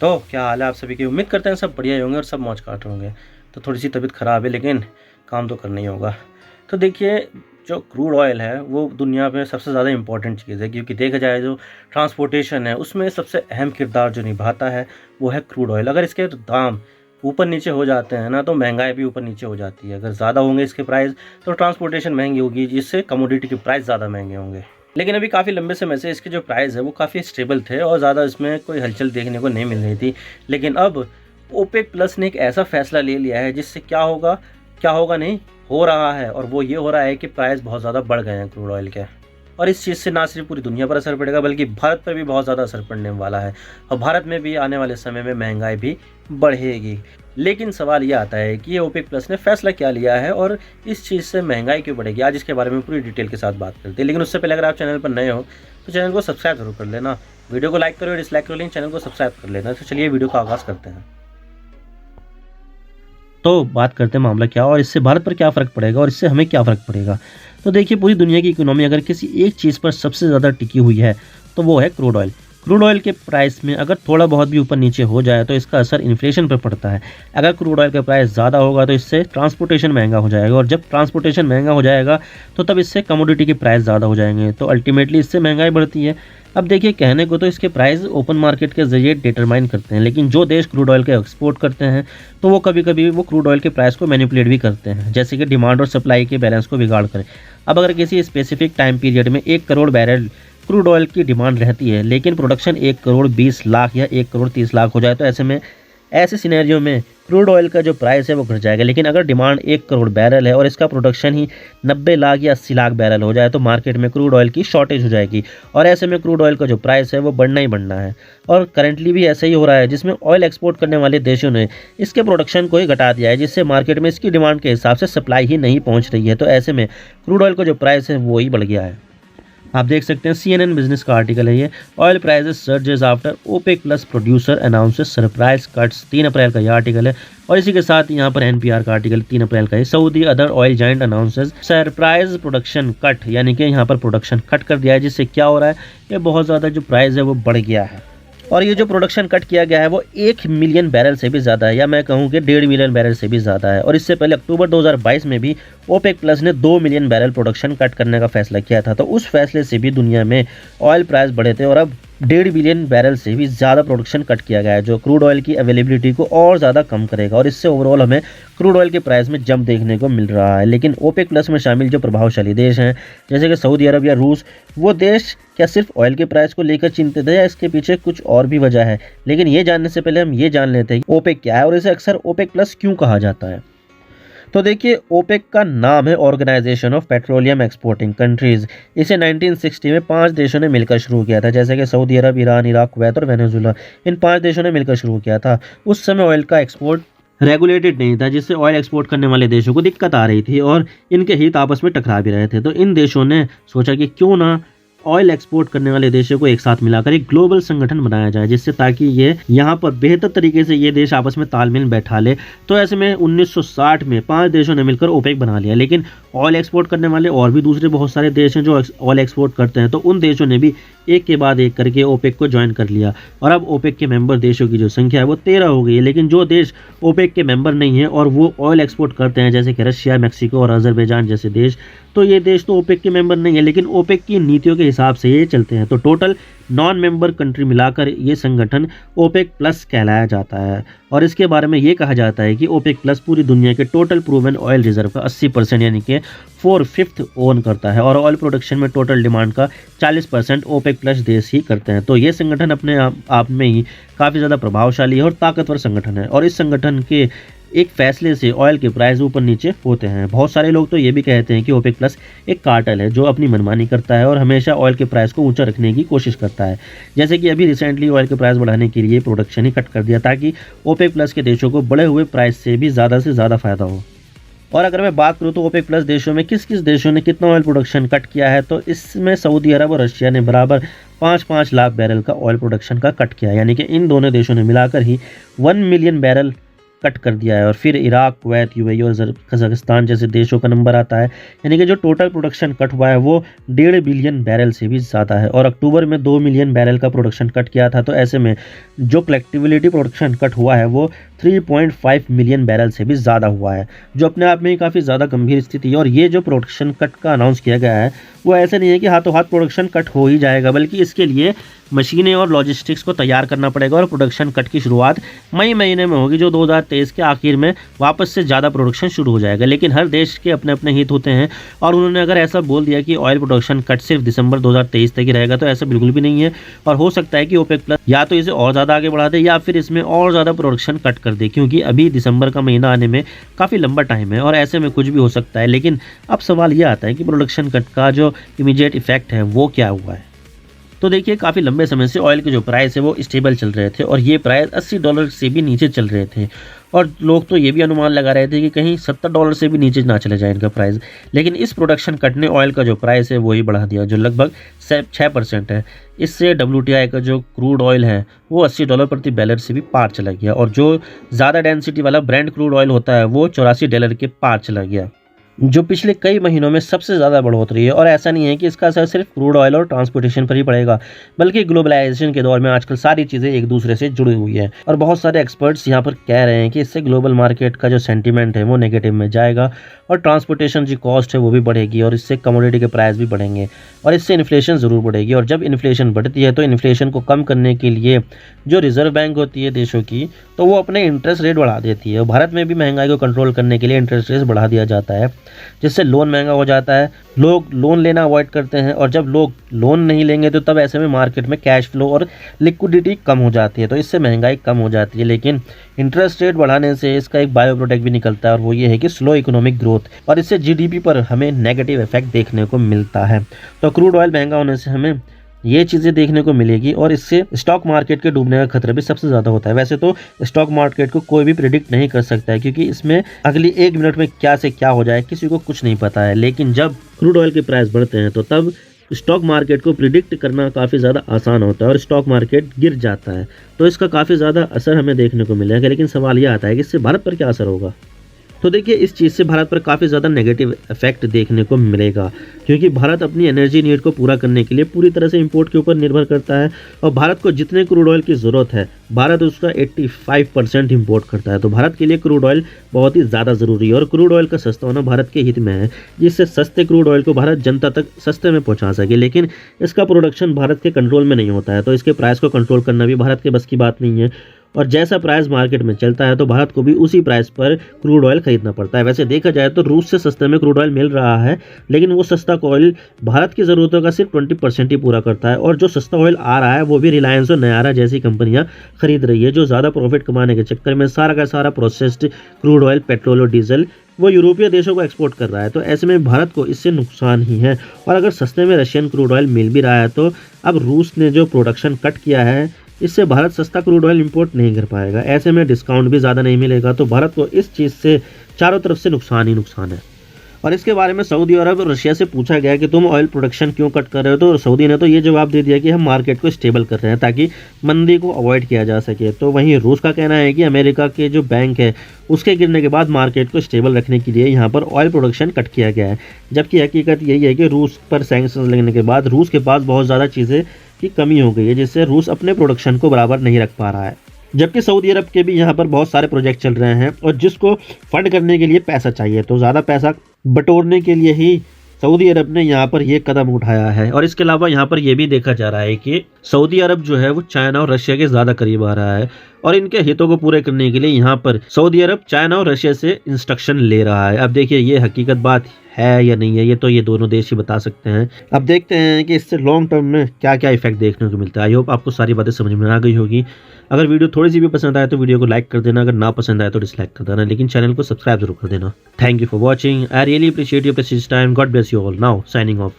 तो क्या हाल है आप सभी की। उम्मीद करते हैं सब बढ़िया ही होंगे और सब मौज काट रहे होंगे। तो थोड़ी सी तबीयत ख़राब है लेकिन काम तो करना ही होगा। तो देखिए, जो क्रूड ऑयल है वो दुनिया में सबसे ज़्यादा इम्पोर्टेंट चीज़ है, क्योंकि देखा जाए जो ट्रांसपोर्टेशन है उसमें सबसे अहम किरदार जो निभाता है वो है क्रूड ऑयल। अगर इसके दाम ऊपर नीचे हो जाते हैं ना तो महंगाई भी ऊपर नीचे हो जाती है। अगर ज़्यादा होंगे इसके प्राइस तो ट्रांसपोर्टेशन महंगी होगी, जिससे कमोडिटी के प्राइस ज़्यादा महंगे होंगे। लेकिन अभी काफ़ी लंबे समय से इसके जो प्राइस है वो काफ़ी स्टेबल थे और ज़्यादा इसमें कोई हलचल देखने को नहीं मिल रही थी। लेकिन अब ओपेक प्लस ने एक ऐसा फैसला ले लिया है जिससे क्या होगा नहीं, हो रहा है। और वो ये हो रहा है कि प्राइस बहुत ज़्यादा बढ़ गए हैं क्रूड ऑयल के। और इस चीज़ से ना सिर्फ पूरी दुनिया पर असर पड़ेगा बल्कि भारत पर भी बहुत ज़्यादा असर पड़ने वाला है। और भारत में भी आने वाले समय में महंगाई भी बढ़ेगी। लेकिन सवाल ये आता है कि ये ओपेक प्लस ने फैसला क्या लिया है और इस चीज़ से महंगाई क्यों बढ़ेगी। आज इसके बारे में पूरी डिटेल के साथ बात करते हैं। लेकिन उससे पहले अगर आप चैनल पर नए हो तो चैनल को सब्सक्राइब जरूर कर लेना, वीडियो को लाइक करो, डिसलाइक करो, लेकिन चैनल को सब्सक्राइब कर लेना। तो चलिए वीडियो का आगाज़ करते हैं। तो बात करते हैं मामला क्या और इससे भारत पर क्या फ़र्क पड़ेगा और इससे हमें क्या फ़र्क पड़ेगा। तो देखिए, पूरी दुनिया की इकोनॉमी अगर किसी एक चीज़ पर सबसे ज़्यादा टिकी हुई है तो वो है क्रूड ऑयल। क्रूड ऑयल के प्राइस में अगर थोड़ा बहुत भी ऊपर नीचे हो जाए तो इसका असर इन्फ्लेशन पर पड़ता है। अगर क्रूड ऑयल का प्राइस ज़्यादा होगा तो इससे ट्रांसपोर्टेशन महंगा हो जाएगा, और जब ट्रांसपोर्टेशन महंगा हो जाएगा तो तब इससे कमोडिटी के प्राइस ज़्यादा हो जाएंगे, तो अल्टीमेटली इससे महंगाई बढ़ती है। अब देखिए, कहने को तो इसके प्राइस ओपन मार्केट के जरिए डिटरमाइन करते हैं, लेकिन जो देश क्रूड ऑयल का एक्सपोर्ट करते हैं तो वो कभी कभी वो क्रूड ऑयल के प्राइस को मैनिपुलेट भी करते हैं, जैसे कि डिमांड और सप्लाई के बैलेंस को बिगाड़ कर। अब अगर किसी स्पेसिफिक टाइम पीरियड में 1 करोड़ बैरल क्रूड ऑयल की डिमांड रहती है लेकिन प्रोडक्शन 1 करोड़ 20 लाख या 1 करोड़ 30 लाख हो जाए, तो ऐसे में ऐसे सिनेरियो में क्रूड ऑयल का जो प्राइस है वो घट जाएगा। लेकिन अगर डिमांड 1 करोड़ बैरल है और इसका प्रोडक्शन ही 90 लाख या 80 लाख बैरल हो जाए तो मार्केट में क्रूड ऑयल की शॉर्टेज हो जाएगी, और ऐसे में क्रूड ऑयल का जो प्राइस है वो बढ़ना ही बढ़ना है। और करंटली भी ऐसा ही हो रहा है, जिसमें ऑयल एक्सपोर्ट करने वाले देशों ने इसके प्रोडक्शन को ही घटा दिया है, जिससे मार्केट में इसकी डिमांड के हिसाब से सप्लाई ही नहीं पहुँच रही है। तो ऐसे में क्रूड ऑयल का जो प्राइस है वो ही बढ़ गया है। आप देख सकते हैं, CNN बिजनेस का आर्टिकल है ये। Oil prices surges after OPEC plus producer announces surprise cuts. 3 अप्रैल का ये आर्टिकल है। और इसी के साथ यहाँ पर NPR का आर्टिकल 3 अप्रैल का है। Saudi other oil giant announces surprise production cut, यानी कि यहाँ पर प्रोडक्शन कट कर दिया है, जिससे क्या हो रहा है, ये बहुत ज़्यादा जो प्राइस है वो बढ़ गया है। और ये जो प्रोडक्शन कट किया गया है वो 1 मिलियन बैरल से भी ज़्यादा है, या मैं कहूँ कि 1.5 मिलियन बैरल से भी ज़्यादा है। और इससे पहले अक्टूबर 2022 में भी ओपेक प्लस ने 2 मिलियन बैरल प्रोडक्शन कट करने का फैसला किया था। तो उस फैसले से भी दुनिया में ऑयल प्राइस बढ़े थे, और अब 1.5 बिलियन बैरल से भी ज़्यादा प्रोडक्शन कट किया गया है, जो क्रूड ऑयल की अवेलेबिलिटी को और ज़्यादा कम करेगा। और इससे ओवरऑल हमें क्रूड ऑयल के प्राइस में जंप देखने को मिल रहा है। लेकिन ओपेक प्लस में शामिल जो प्रभावशाली देश हैं, जैसे कि सऊदी अरब या रूस, वो देश क्या सिर्फ ऑयल के प्राइस को लेकर चिंतित है या इसके पीछे कुछ और भी वजह है। लेकिन ये जानने से पहले हम ये जान लेते हैं कि ओपेक क्या है और इसे अक्सर ओपेक प्लस क्यों कहा जाता है। तो देखिए, ओपेक का नाम है organisation of petroleum exporting countries. इसे 1960 में 5 देशों ने मिलकर शुरू किया था, जैसे कि सऊदी अरब, ईरान, इराक, कुवैत और वेनेजुला। इन 5 देशों ने मिलकर शुरू किया था। उस समय ऑयल का एक्सपोर्ट रेगुलेटेड नहीं था, जिससे ऑयल एक्सपोर्ट करने वाले देशों को दिक्कत आ रही थी और इनके हित आपस में टकरा भी रहे थे। तो इन देशों ने सोचा कि क्यों ना ऑयल एक्सपोर्ट करने वाले देशों को एक साथ मिलाकर एक ग्लोबल संगठन बनाया जाए, जिससे ताकि ये यहाँ पर बेहतर तरीके से ये देश आपस में तालमेल बैठा ले। तो ऐसे में 1960 में 5 देशों ने मिलकर ओपेक बना लिया। लेकिन ऑयल एक्सपोर्ट करने वाले और भी दूसरे बहुत सारे देश हैं जो ऑयल एक्सपोर्ट करते हैं, तो उन देशों ने भी एक के बाद एक करके ओपेक को ज्वाइन कर लिया। और अब ओपेक के मेंबर देशों की जो संख्या है वो 13 हो गई है। लेकिन जो देश ओपेक के मेंबर नहीं है और वो ऑयल एक्सपोर्ट करते हैं, जैसे कि रशिया, मैक्सिको और अजरबैजान जैसे देश, तो ये देश तो ओपेक के मेंबर नहीं है, लेकिन ओपेक की नीतियों के हिसाब से ये चलते हैं। तो टोटल नॉन मेंबर कंट्री मिलाकर ये संगठन ओपेक प्लस कहलाया जाता है। और इसके बारे में ये कहा जाता है कि ओपेक प्लस पूरी दुनिया के टोटल प्रूवन ऑयल रिजर्व का 80% यानी कि 4/5 ओन करता है, और ऑयल प्रोडक्शन में टोटल डिमांड का 40% ओपेक प्लस देश ही करते हैं। तो ये संगठन अपने आप में ही काफ़ी ज़्यादा प्रभावशाली है और ताकतवर संगठन है। और इस संगठन के एक फैसले से ऑयल के प्राइस ऊपर नीचे होते हैं। बहुत सारे लोग तो ये भी कहते हैं कि ओपेक प्लस एक कार्टेल है जो अपनी मनमानी करता है और हमेशा ऑयल के प्राइस को ऊंचा रखने की कोशिश करता है। जैसे कि अभी रिसेंटली ऑयल के प्राइस बढ़ाने के लिए प्रोडक्शन ही कट कर दिया, ताकि ओपेक प्लस के देशों को बढ़े हुए प्राइस से भी ज़्यादा से ज़्यादा फायदा हो। और अगर मैं बात करूँ तो ओपेक प्लस देशों में किस किस देशों ने कितना ऑयल प्रोडक्शन कट किया है, तो इसमें सऊदी अरब और रशिया ने बराबर 5-5 लाख बैरल का ऑयल प्रोडक्शन का कट किया, यानी कि इन दोनों देशों ने मिलाकर ही 1 मिलियन बैरल कट कर दिया है और फिर इराक, कुवैत, यूएई और कजाकिस्तान जैसे देशों का नंबर आता है। यानी कि जो टोटल प्रोडक्शन कट हुआ है वो 1.5 बिलियन बैरल से भी ज़्यादा है और अक्टूबर में 2 मिलियन बैरल का प्रोडक्शन कट किया था। तो ऐसे में जो कलेक्टिविटी प्रोडक्शन कट हुआ है वो 3.5 मिलियन बैरल से भी ज़्यादा हुआ है, जो अपने आप में ही काफ़ी ज़्यादा गंभीर स्थिति है। और ये जो प्रोडक्शन कट का अनाउंस किया गया है वो ऐसे नहीं है कि हाथों हाथ प्रोडक्शन कट हो ही जाएगा, बल्कि इसके लिए मशीनें और लॉजिस्टिक्स को तैयार करना पड़ेगा और प्रोडक्शन कट की शुरुआत मई महीने में होगी, जो 2023 के आखिर में वापस से ज़्यादा प्रोडक्शन शुरू हो जाएगा। लेकिन हर देश के अपने अपने हित होते हैं और उन्होंने अगर ऐसा बोल दिया कि ऑयल प्रोडक्शन कट सिर्फ दिसंबर 2023 तक ही रहेगा, तो ऐसा बिल्कुल भी नहीं है। और हो सकता है कि ओपेक प्लस या तो इसे और ज़्यादा आगे बढ़ा दे या फिर इसमें और ज़्यादा प्रोडक्शन कट कर दे, क्योंकि अभी दिसंबर का महीना आने में काफ़ी लंबा टाइम है और ऐसे में कुछ भी हो सकता है। लेकिन अब सवाल ये आता है कि प्रोडक्शन कट का जो इमीडिएट इफेक्ट है वो क्या हुआ है। तो देखिए, काफ़ी लंबे समय से ऑयल के जो प्राइस है वो स्टेबल चल रहे थे और ये प्राइस $80 से भी नीचे चल रहे थे और लोग तो ये भी अनुमान लगा रहे थे कि कहीं $70 से भी नीचे ना चले जाए इनका प्राइस। लेकिन इस प्रोडक्शन कट ने ऑयल का जो प्राइस है वही बढ़ा दिया, जो लगभग 6% है। इससे WTI का जो क्रूड ऑयल है वो $80 प्रति बैरल से भी पार चला गया और जो ज़्यादा डेंसिटी वाला ब्रेंट क्रूड ऑयल होता है वो $84 के पार चला गया, जो पिछले कई महीनों में सबसे ज़्यादा बढ़ोतरी है। और ऐसा नहीं है कि इसका असर सिर्फ क्रूड ऑयल और ट्रांसपोर्टेशन पर ही पड़ेगा, बल्कि ग्लोबलाइजेशन के दौर में आजकल सारी चीज़ें एक दूसरे से जुड़ी हुई हैं और बहुत सारे एक्सपर्ट्स यहाँ पर कह रहे हैं कि इससे ग्लोबल मार्केट का जो सेंटीमेंट है वो नेगेटिव में जाएगा और ट्रांसपोर्टेशन की कॉस्ट है वो भी बढ़ेगी और इससे कमोडिटी के प्राइस भी बढ़ेंगे और इससे इन्फ्लेशन ज़रूर बढ़ेगी। और जब इन्फ्लेशन बढ़ती है तो इन्फ्लेशन को कम करने के लिए जो रिजर्व बैंक होती है देशों की, तो वो अपने इंटरेस्ट रेट बढ़ा देती है। भारत में भी महंगाई को कंट्रोल करने के लिए इंटरेस्ट रेट बढ़ा दिया जाता है, जिससे लोन महंगा हो जाता है, लोग लोन लेना अवॉइड करते हैं और जब लोग लोन नहीं लेंगे तो तब ऐसे में मार्केट में कैश फ्लो और लिक्विडिटी कम हो जाती है, तो इससे महंगाई कम हो जाती है। लेकिन इंटरेस्ट रेट बढ़ाने से इसका एक बायो प्रोडक्ट भी निकलता है और वो ये है कि स्लो इकोनॉमिक ग्रोथ, और इससे जीडीपी पर हमें नेगेटिव इफेक्ट देखने को मिलता है। तो क्रूड ऑयल महंगा होने से हमें ये चीज़ें देखने को मिलेगी और इससे स्टॉक मार्केट के डूबने का खतरा भी सबसे ज़्यादा होता है। वैसे तो स्टॉक मार्केट को कोई भी प्रिडिक्ट नहीं कर सकता है, क्योंकि इसमें अगली 1 मिनट में क्या से क्या हो जाए किसी को कुछ नहीं पता है। लेकिन जब क्रूड ऑयल के प्राइस बढ़ते हैं तो तब स्टॉक मार्केट को प्रिडिक्ट करना काफ़ी ज़्यादा आसान होता है और स्टॉक मार्केट गिर जाता है, तो इसका काफ़ी ज़्यादा असर हमें देखने को मिलेगा। लेकिन सवाल यह आता है कि इससे भारत पर क्या असर होगा। तो देखिए, इस चीज़ से भारत पर काफ़ी ज़्यादा नेगेटिव इफेक्ट देखने को मिलेगा, क्योंकि भारत अपनी एनर्जी नीड को पूरा करने के लिए पूरी तरह से इंपोर्ट के ऊपर निर्भर करता है और भारत को जितने क्रूड ऑयल की ज़रूरत है भारत उसका 85% इंपोर्ट करता है। तो भारत के लिए क्रूड ऑयल बहुत ही ज़्यादा ज़रूरी है और क्रूड ऑयल का सस्ता होना भारत के हित में है, जिससे सस्ते क्रूड ऑयल को भारत जनता तक सस्ते में पहुँचा सके। लेकिन इसका प्रोडक्शन भारत के कंट्रोल में नहीं होता है, तो इसके प्राइस को कंट्रोल करना भी भारत के बस की बात नहीं है और जैसा प्राइस मार्केट में चलता है तो भारत को भी उसी प्राइस पर क्रूड ऑयल खरीदना पड़ता है। वैसे देखा जाए तो रूस से सस्ते में क्रूड ऑयल मिल रहा है, लेकिन वो सस्ता ऑयल भारत की ज़रूरतों का सिर्फ 20% ही पूरा करता है और जो सस्ता ऑयल आ रहा है वो भी रिलायंस और नयारा जैसी कंपनियां खरीद रही है, जो ज़्यादा प्रॉफिट कमाने के चक्कर में सारा का सारा प्रोसेस्ड क्रूड ऑयल, पेट्रोल और डीजल वो यूरोपीय देशों को एक्सपोर्ट कर रहा है। तो ऐसे में भारत को इससे नुकसान ही है। और अगर सस्ते में रशियन क्रूड ऑयल मिल भी रहा है तो अब रूस ने जो प्रोडक्शन कट किया है इससे भारत सस्ता क्रूड ऑयल इंपोर्ट नहीं कर पाएगा। ऐसे में डिस्काउंट भी ज़्यादा नहीं मिलेगा, तो भारत को इस चीज़ से चारों तरफ से नुकसान ही नुकसान है। और इसके बारे में सऊदी अरब और रशिया से पूछा गया कि तुम ऑयल प्रोडक्शन क्यों कट कर रहे हो, तो सऊदी ने तो ये जवाब दे दिया कि हम मार्केट को स्टेबल कर रहे हैं ताकि मंदी को अवॉइड किया जा सके। तो वहीं रूस का कहना है कि अमेरिका के जो बैंक है उसके गिरने के बाद मार्केट को स्टेबल रखने के लिए यहाँ पर ऑयल प्रोडक्शन कट किया गया है, जबकि हकीकत यही है कि रूस पर सैंक्शंस लगने के बाद रूस के पास बहुत ज़्यादा चीज़ें की कमी हो गई है, जिससे रूस अपने प्रोडक्शन को बराबर नहीं रख पा रहा है। जबकि सऊदी अरब के भी यहाँ पर बहुत सारे प्रोजेक्ट चल रहे हैं और जिसको फंड करने के लिए पैसा चाहिए, तो ज़्यादा पैसा बटोरने के लिए ही सऊदी अरब ने यहाँ पर यह कदम उठाया है। और इसके अलावा यहाँ पर यह भी देखा जा रहा है कि सऊदी अरब जो है वो चाइना और रशिया के ज़्यादा करीब आ रहा है और इनके हितों को पूरे करने के लिए यहाँ पर सऊदी अरब चाइना और रशिया से इंस्ट्रक्शन ले रहा है। अब देखिए, ये हकीकत बात है या नहीं है, ये तो ये दोनों देश ही बता सकते हैं। अब देखते हैं कि इससे लॉन्ग टर्म में क्या क्या इफेक्ट देखने को मिलता है। आई होप आपको सारी बातें समझ में आ गई होगी। अगर वीडियो थोड़ी सी भी पसंद आए तो वीडियो को लाइक कर देना, अगर ना पसंद आए तो डिसलाइक कर देना, लेकिन चैनल को सब्सक्राइब जरूर कर देना। Thank you for watching. I really appreciate your precious time. God bless you all. Now signing off.